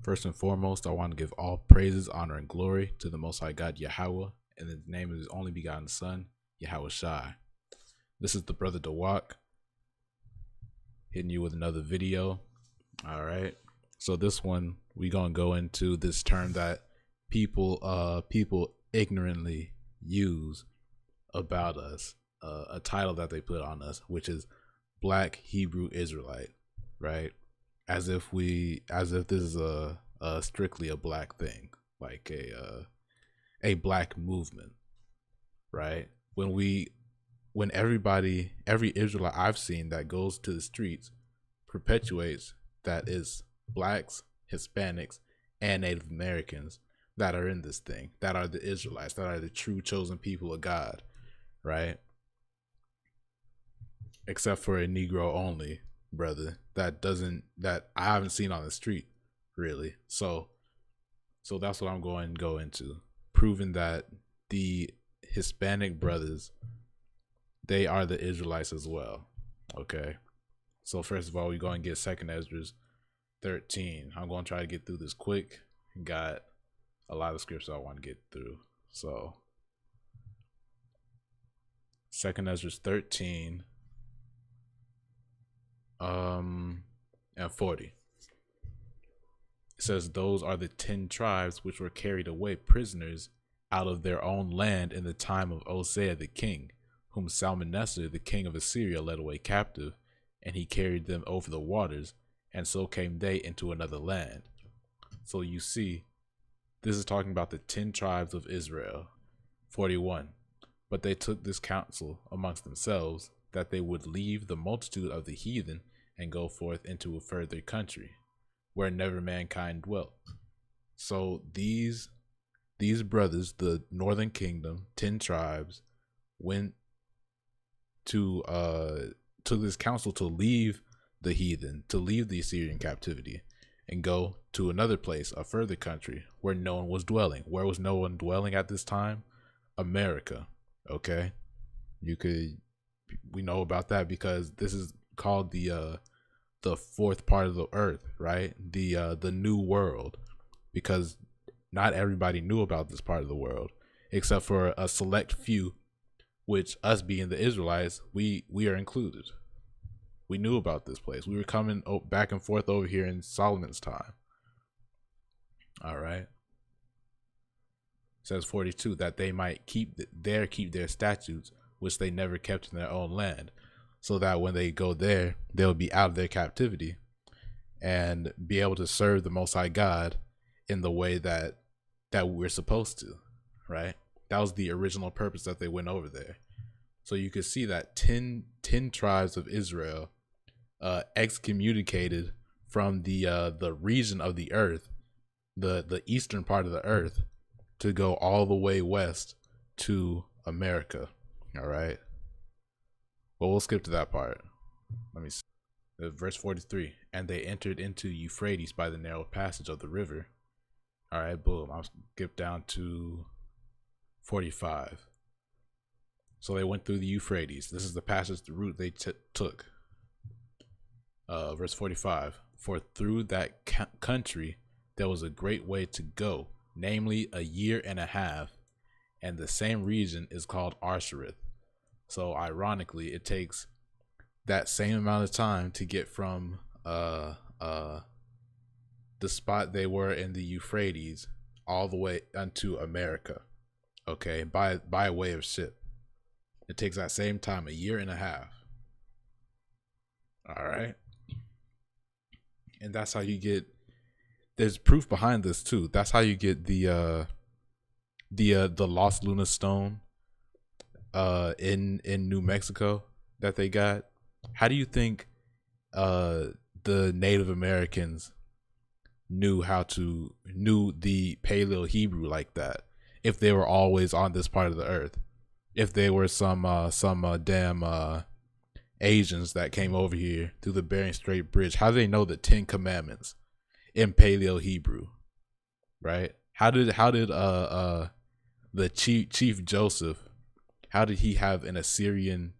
First and foremost, I want to give all praises, honor, and glory to the Most High God Yahweh, in the name of His only begotten Son, Yahweh Shai. This is the brother Dawak, hitting you with another video. All right, so this one we gonna go into this term that people ignorantly use about us, a title that they put on us, which is Black Hebrew Israelite, right? As if this is a strictly a black thing, like a black movement, right? When every Israelite I've seen that goes to the streets perpetuates that is blacks, Hispanics, and Native Americans that are in this thing, that are the Israelites, that are the true chosen people of God, right? Except for a Negro only brother that I haven't seen on the street really. So that's what I'm going to go into, proving that the Hispanic brothers, they are the Israelites as well. Okay, so first of all, we're going to get 2nd Ezra 13. I'm going to try to get through this quick. Got a lot of scripts I want to get through. So 2nd Ezra 13 and 40. It says, those are the 10 tribes which were carried away prisoners out of their own land in the time of Hosea the king, whom Salmanassar the king of Assyria led away captive, and he carried them over the waters, and so came they into another land. So you see, this is talking about the 10 tribes of Israel. 41. But they took this counsel amongst themselves, that they would leave the multitude of the heathen and go forth into a further country, where never mankind dwelt. So these brothers, the northern kingdom, 10 tribes, went to this council to leave the heathen, to leave the Assyrian captivity, and go to another place, a further country, where no one was dwelling. Where was no one dwelling at this time? America. Okay, we know about that because this is called the fourth part of the earth, right? The new world, because not everybody knew about this part of the world except for a select few, which us being the Israelites, we are included. We knew about this place. We were coming back and forth over here in Solomon's time. All right. It says 42, that they might keep their statutes, which they never kept in their own land, so that when they go there, they'll be out of their captivity and be able to serve the Most High God in the way that we're supposed to, right? That was the original purpose that they went over there. So you could see that 10 tribes of Israel excommunicated from the region of the earth, the eastern part of the earth, to go all the way west to America. All right. Well, we'll skip to that part. Let me see. Verse 43. And they entered into Euphrates by the narrow passage of the river. All right, boom. I'll skip down to 45. So they went through the Euphrates. This is the passage, the route they took. Verse 45. For through that country there was a great way to go, namely a year and a half, and the same region is called Arshareth. So ironically, it takes that same amount of time to get from the spot they were in the Euphrates all the way unto America, okay, by way of ship. It takes that same time, a year and a half. All right. And that's how you get, there's proof behind this too. That's how you get the lost Luna stone in New Mexico that they got. How do you think the Native Americans knew the Paleo Hebrew like that, if they were always on this part of the earth? If they were some damn Asians that came over here through the Bering Strait Bridge, how do they know the 10 commandments in Paleo Hebrew, right? How did the Chief Joseph, how did he have an Assyrian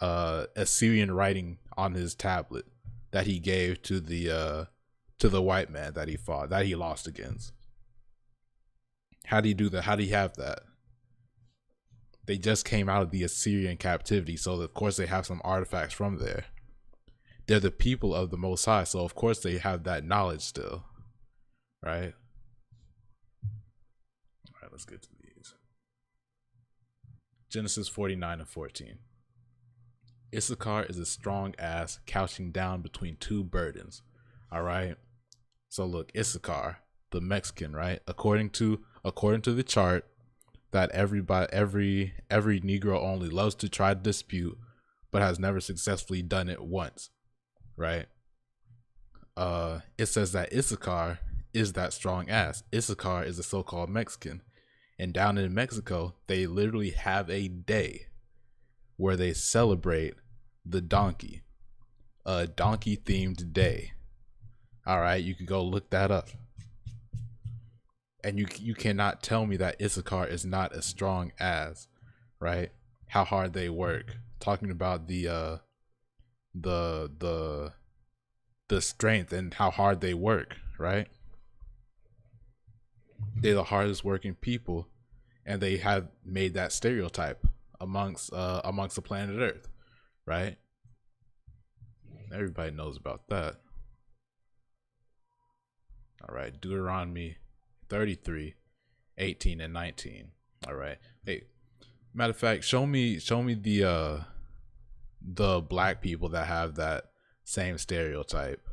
writing on his tablet that he gave to the to the white man that he lost against. How do you do that? How do you have that? They just came out of the Assyrian captivity, so of course they have some artifacts from there. They're the people of the Most High, so of course they have that knowledge still, right? All right, let's get to these. Genesis 49:14. Issachar is a strong ass couching down between two burdens. All right. So look, Issachar, the Mexican, right? According to the chart that every Negro only loves to try to dispute, but has never successfully done it once, right? It says that Issachar is that strong ass. Issachar is a so-called Mexican, and down in Mexico, they literally have a day where they celebrate the donkey, a donkey-themed day. All right, you could go look that up. And you cannot tell me that Issachar is not as strong as, right? How hard they work. Talking about the strength and how hard they work, right? They're the hardest working people, and they have made that stereotype amongst the planet Earth, right? Everybody knows about that. All right, Deuteronomy 33, 18 and 19. All right. Hey, matter of fact, show me the black people that have that same stereotype.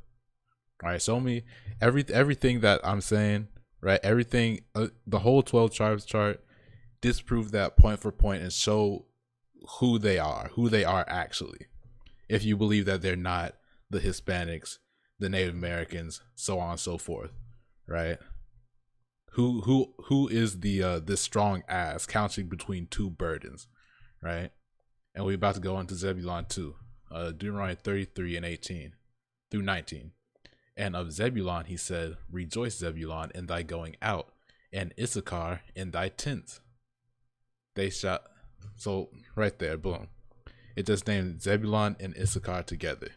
All right, show me everything that I'm saying, right? Everything, the whole 12 tribes chart, disprove that point for point and show who they are actually. If you believe that they're not the Hispanics, the Native Americans, so on and so forth, right? Who is this strong ass couching between two burdens, right? And we're about to go into Zebulon too. Deuteronomy 33 and 18 through 19. And of Zebulon he said, rejoice, Zebulon, in thy going out, and Issachar in thy tents. They shall. So right there, boom. It just named Zebulon and Issachar together,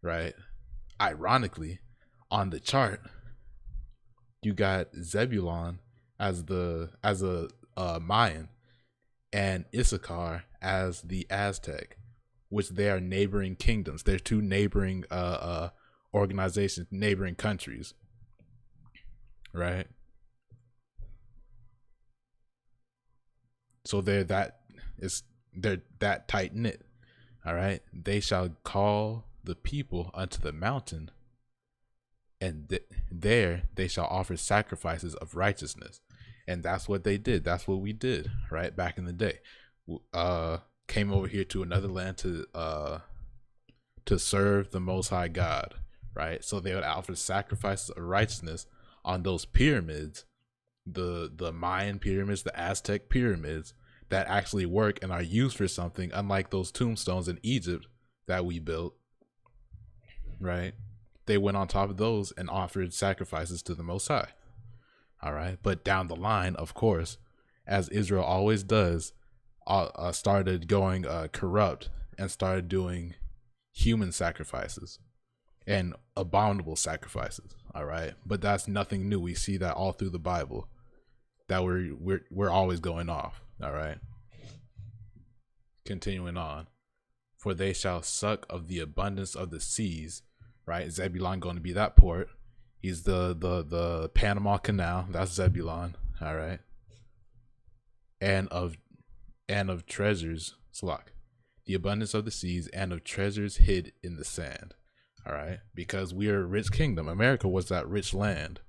right? Ironically, on the chart, you got Zebulon as a Mayan and Issachar as the Aztec, which they are neighboring kingdoms. They're two neighboring organizations, neighboring countries, right? So they're that tight knit. All right. They shall call the people unto the mountain, and there they shall offer sacrifices of righteousness. And that's what they did. That's what we did, right? Back in the day. Came over here to another land to serve the Most High God, right? So they would offer sacrifices of righteousness on those pyramids, the Mayan pyramids, the Aztec pyramids, that actually work and are used for something, unlike those tombstones in Egypt that we built, right? They went on top of those and offered sacrifices to the Most High. All right. But down the line, of course, as Israel always does, started going corrupt and started doing human sacrifices and abominable sacrifices. All right. But that's nothing new. We see that all through the Bible, that we're always going off. All right. Continuing on. For they shall suck of the abundance of the seas. Right, Zebulon going to be that port. He's the Panama Canal. That's Zebulon. All right. And of treasures, Salak, the abundance of the seas, and of treasures hid in the sand. All right, because we are a rich kingdom. America was that rich land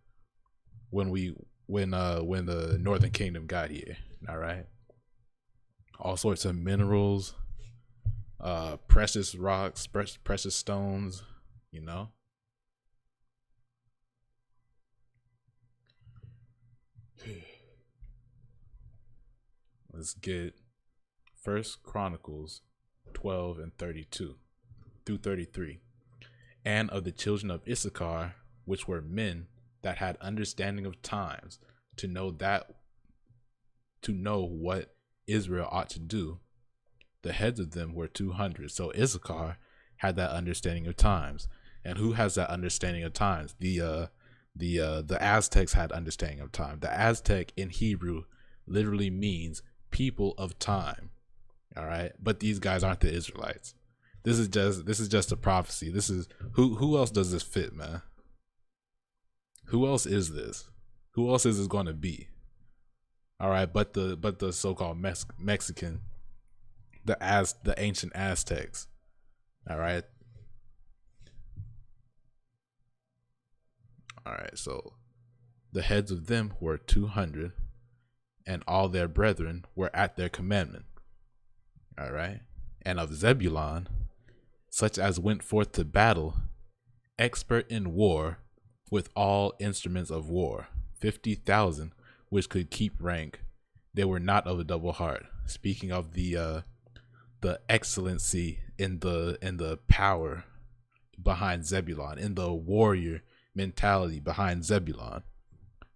when the Northern Kingdom got here. All right. All sorts of minerals, precious rocks, precious stones. You know, let's get First Chronicles 12 and 32 through 33. And of the children of Issachar, which were men that had understanding of times, to know what Israel ought to do, the heads of them were 200. So Issachar had that understanding of times. And who has that understanding of times? The Aztecs had understanding of time. The Aztec in Hebrew literally means people of time. All right, but these guys aren't the Israelites. This is just a prophecy. This is who else does this fit, man? Who else is this? Who else is this going to be? All right, but the so-called Mexican, the ancient Aztecs. All right. All right, so the heads of them were 200, and all their brethren were at their commandment. All right, and of Zebulon, such as went forth to battle, expert in war, with all instruments of war, 50,000, which could keep rank. They were not of a double heart. Speaking of the excellency in the power behind Zebulon, in the warrior mentality behind Zebulon,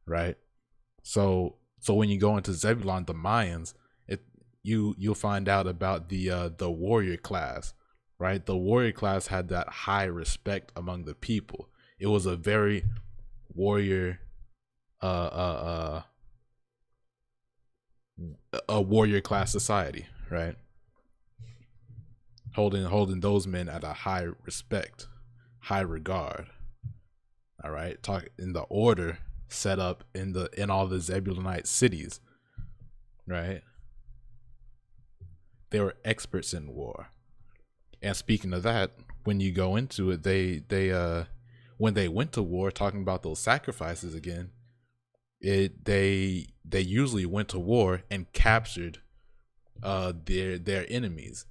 right? So when you go into Zebulon, the Mayans, you'll find out about the warrior class, right? The warrior class had that high respect among the people. It was a very warrior a warrior class society, right? Holding those men at a high respect, high regard. All right, talk in the order set up in all the Zebulonite cities, right? They were experts in war. And speaking of that, when you go into it, they when they went to war, talking about those sacrifices again, they usually went to war and captured their enemies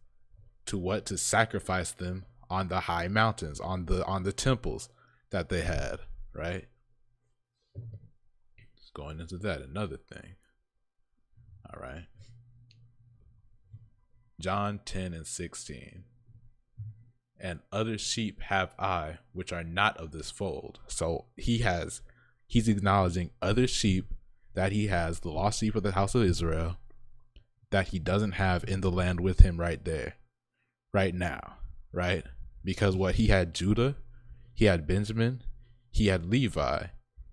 to sacrifice them on the high mountains, on the temples that they had, right? Just going into that, another thing. All right. John 10:16. And other sheep have I, which are not of this fold. So he's acknowledging other sheep that he has, the lost sheep of the house of Israel, that he doesn't have in the land with him right there, right now, right? Because he had Judah, he had Benjamin, he had Levi,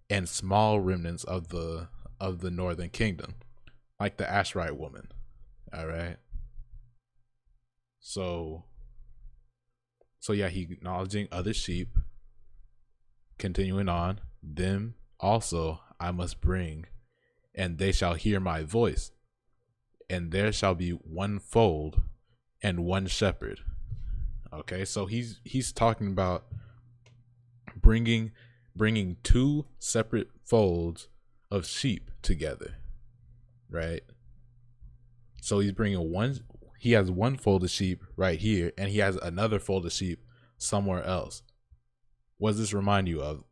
and small remnants of the northern kingdom, like the Ashrite woman. All right. So yeah, he acknowledging other sheep. Continuing on, them also I must bring, and they shall hear my voice, and there shall be one fold and one shepherd. Okay, so he's talking about bringing two separate folds of sheep together, right? So he's bringing one. He has one fold of sheep right here, and he has another fold of sheep somewhere else. What does this remind you of?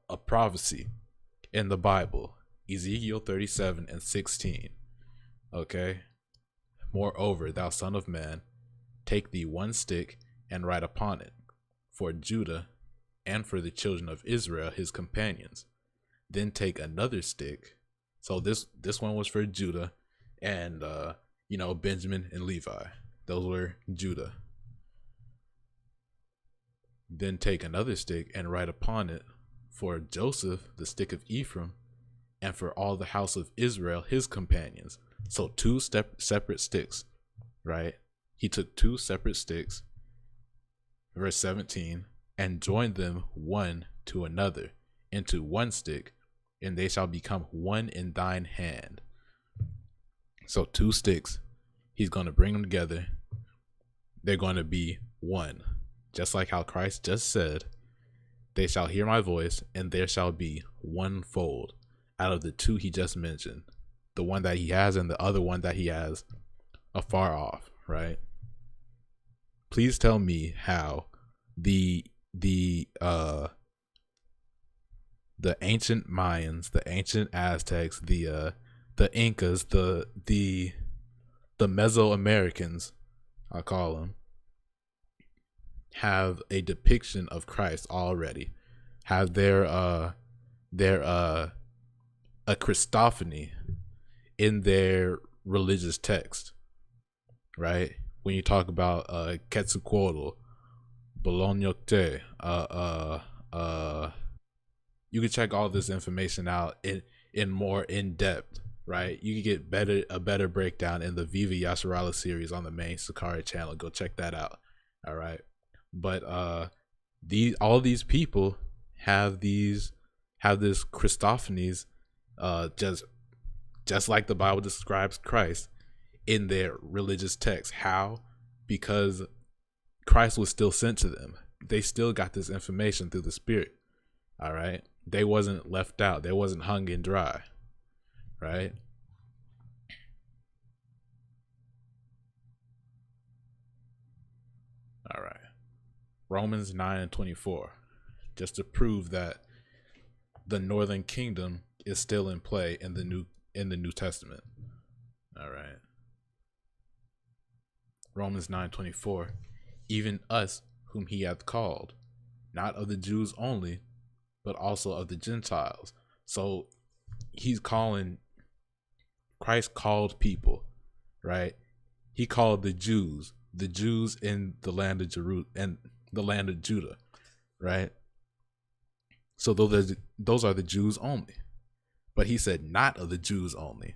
A prophecy in the Bible, Ezekiel 37:16. Okay. Moreover, thou son of man, take thee one stick and write upon it, for Judah and for the children of Israel his companions. Then take another stick. So this one was for Judah and Benjamin and Levi. Those were Judah. Then take another stick and write upon it, for Joseph, the stick of Ephraim, and for all the house of Israel his companions. So two separate sticks, right? He took two separate sticks, verse 17, and joined them one to another into one stick, and they shall become one in thine hand. So two sticks, he's going to bring them together. They're going to be one. Just like how Christ just said, they shall hear my voice, and there shall be one fold out of the two he just mentioned. The one that he has and the other one that he has afar off, right? Please tell me how the ancient Mayans, the ancient Aztecs, the Incas, the Mesoamericans, I'll call them, have a depiction of Christ already, have their a Christophany in their religious text, right? When you talk about Quetzalcoatl, Bolognote. You can check all this information out in more in depth, right? You can get a better breakdown in the Viva Yasharala series on the main Sakari channel. Go check that out. All right. But all these people have this Christophanies, just like the Bible describes Christ in their religious text. How? Because Christ was still sent to them. They still got this information through the Spirit. All right. They wasn't left out. They wasn't hung and dry. Right. All right. Romans 9:24, just to prove that the northern kingdom is still in play in the New Testament. All right. Romans 9:24, even us whom he hath called, not of the Jews only, but also of the Gentiles. So Christ called people, right? He called the Jews in the land of Jerusalem and the land of Judah, right? So those are the Jews only. But he said not of the Jews only,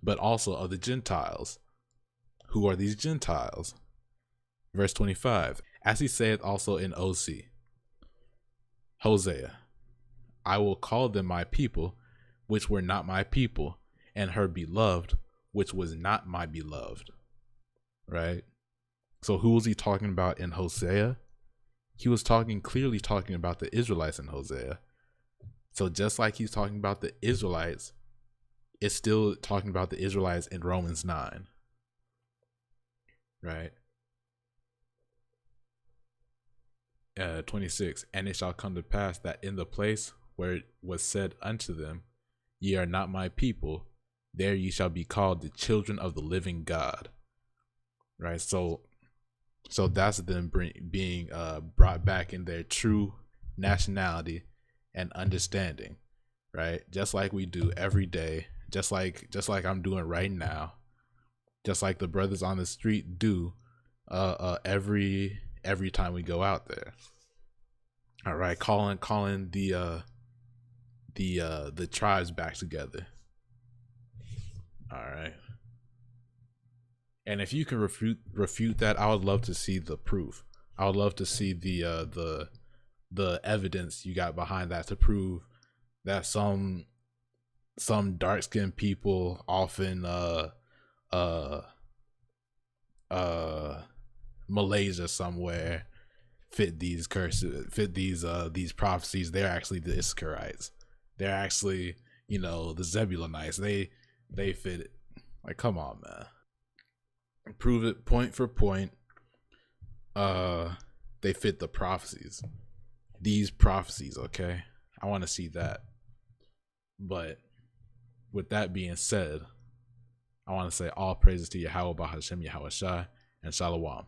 but also of the Gentiles. Who are these Gentiles? Verse 25, as he saith also in Hosea, I will call them my people, which were not my people, and her beloved, which was not my beloved. Right? So who was he talking about in Hosea? He was clearly talking about the Israelites in Hosea. So just like he's talking about the Israelites, it's still talking about the Israelites in Romans 9. Right? 26, and it shall come to pass that in the place where it was said unto them, ye are not my people, there ye shall be called the children of the living God. Right? So that's them being brought back in their true nationality and understanding, right? Just like we do every day, just like I'm doing right now, just like the brothers on the street do every time we go out there. All right, calling the tribes back together. All right. And if you can refute that, I would love to see the proof. I would love to see the evidence you got behind that to prove that some dark-skinned people often Malaysia somewhere fit these curses, fit these prophecies. They're actually the Israelites. They're actually, the Zebulonites. They fit it. Like, come on, man. Prove it point for point. They fit the prophecies. These prophecies, okay? I want to see that. But with that being said, I want to say all praises to Yahweh Bahashem Yahweh Shai and Shalom.